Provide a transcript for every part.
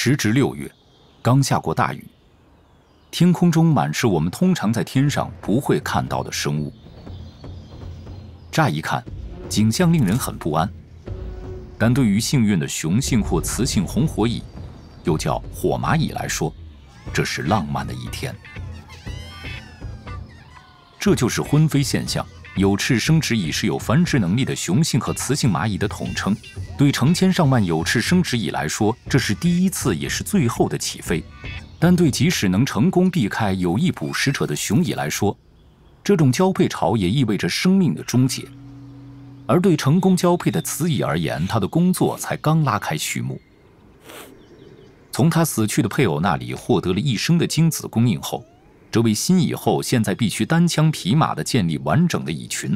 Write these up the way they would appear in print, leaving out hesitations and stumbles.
时值6月，刚下过大雨，天空中满是我们通常在天上不会看到的生物。乍一看，景象令人很不安，但对于幸运的雄性或雌性红火蚁，又叫火蚂蚁来说，这是浪漫的一天。这就是婚飞现象。有翅生殖蚁是有繁殖能力的雄性和雌性蚂蚁的统称。对成千上万有翅生殖蚁来说，这是第一次也是最后的起飞。但对即使能成功避开有意捕食者的雄蚁来说，这种交配潮也意味着生命的终结。而对成功交配的雌蚁而言，它的工作才刚拉开序幕。从它死去的配偶那里获得了一生的精子供应后，这位新蚁后现在必须单枪匹马地建立完整的蚁群。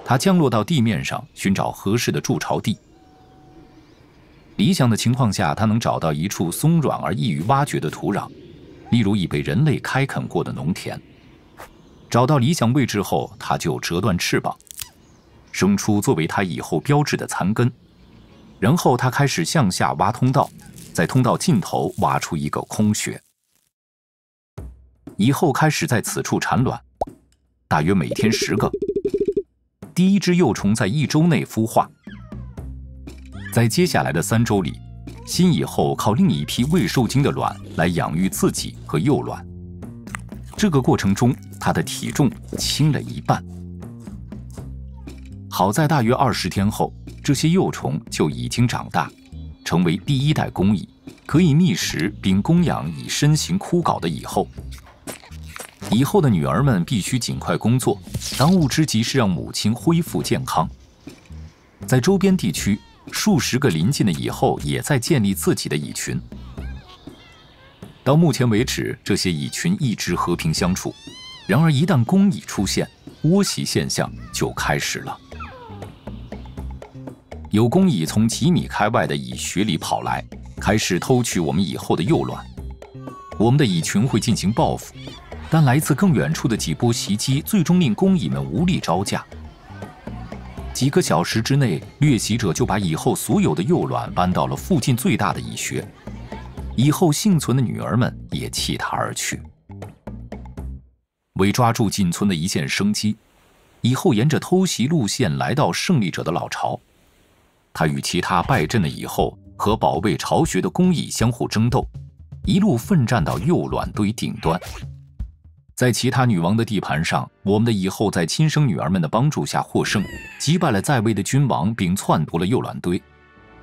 它降落到地面上，寻找合适的筑巢地。理想的情况下，它能找到一处松软而易于挖掘的土壤，例如已被人类开垦过的农田。找到理想位置后，它就折断翅膀，生出作为它以后标志的残根。然后它开始向下挖通道，在通道尽头挖出一个空穴。蚁后开始在此处产卵，大约每天10个。第一只幼虫在1周内孵化。在接下来的3周里，新蚁后靠另一批未受精的卵来养育自己和幼卵。这个过程中，它的体重轻了1半。好在大约20天后，这些幼虫就已经长大，成为第1代工蚁，可以觅食并供养已身形枯槁的蚁后。以后的女儿们必须尽快工作，当务之急是让母亲恢复健康。在周边地区，数十个邻近的蚁后也在建立自己的蚁群。到目前为止，这些蚁群一直和平相处。然而，一旦工蚁出现，窝袭现象就开始了。有工蚁从几米开外的蚁穴里跑来，开始偷取我们蚁后的幼卵。我们的蚁群会进行报复。但来自更远处的几波袭击，最终令工蚁们无力招架。几个小时之内，掠袭者就把蚁后所有的幼卵搬到了附近最大的蚁穴。蚁后幸存的女儿们也弃它而去。为抓住仅存的一线生机，蚁后沿着偷袭路线来到胜利者的老巢。它与其他败阵的蚁后和保卫巢穴的工蚁相互争斗，一路奋战到幼卵堆顶端。在其他女王的地盘上，我们的蚁后在亲生女儿们的帮助下获胜，击败了在位的君王，并篡夺了幼卵堆。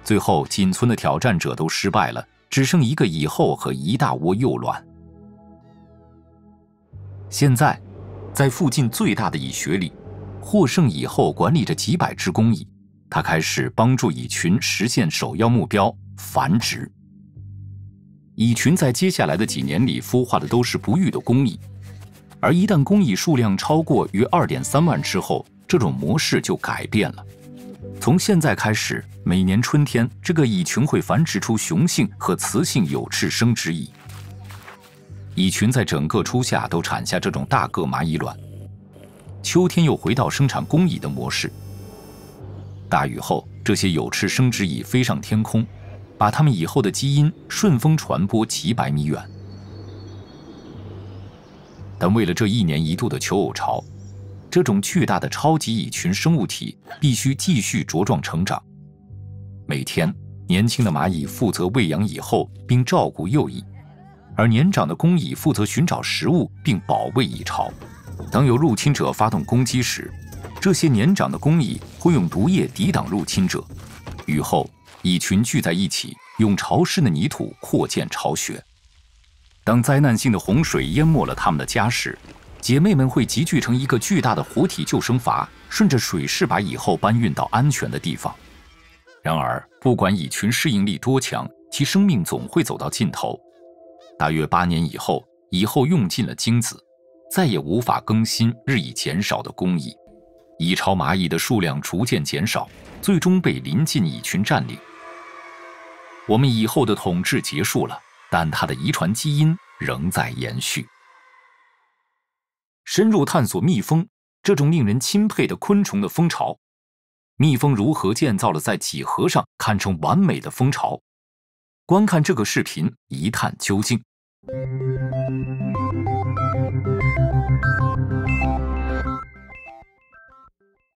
最后，仅存的挑战者都失败了，只剩一个蚁后和一大窝幼卵。现在，在附近最大的蚁穴里，获胜蚁后管理着几百只工蚁，他开始帮助蚁群实现首要目标——繁殖。蚁群在接下来的几年里孵化的都是不育的工蚁。而一旦工蚁数量超过约2.3万只后，这种模式就改变了。从现在开始，每年春天，这个蚁群会繁殖出雄性和雌性有翅生殖蚁。蚁群在整个初夏都产下这种大个蚂蚁卵，秋天又回到生产工蚁的模式。大雨后，这些有翅生殖蚁飞上天空，把它们以后的基因顺风传播几百米远。但为了这1年1度的求偶潮，这种巨大的超级蚁群生物体必须继续茁壮成长。每天，年轻的蚂蚁负责喂养蚁后并照顾幼蚁，而年长的工蚁负责寻找食物并保卫蚁巢。当有入侵者发动攻击时，这些年长的工蚁会用毒液抵挡入侵者。雨后，蚁群聚在一起，用潮湿的泥土扩建巢穴。当灾难性的洪水淹没了他们的家时，姐妹们会集聚成一个巨大的活体救生筏，顺着水势把蚁后搬运到安全的地方。然而，不管蚁群适应力多强，其生命总会走到尽头。大约8年以后，蚁后用尽了精子，再也无法更新日益减少的工蚁。蚁巢蚂蚁的数量逐渐减少，最终被邻近蚁群占领。我们蚁后的统治结束了，但它的遗传基因仍在延续。深入探索蜜蜂这种令人钦佩的昆虫的蜂巢，蜜蜂如何建造了在几何上堪称完美的蜂巢，观看这个视频一探究竟。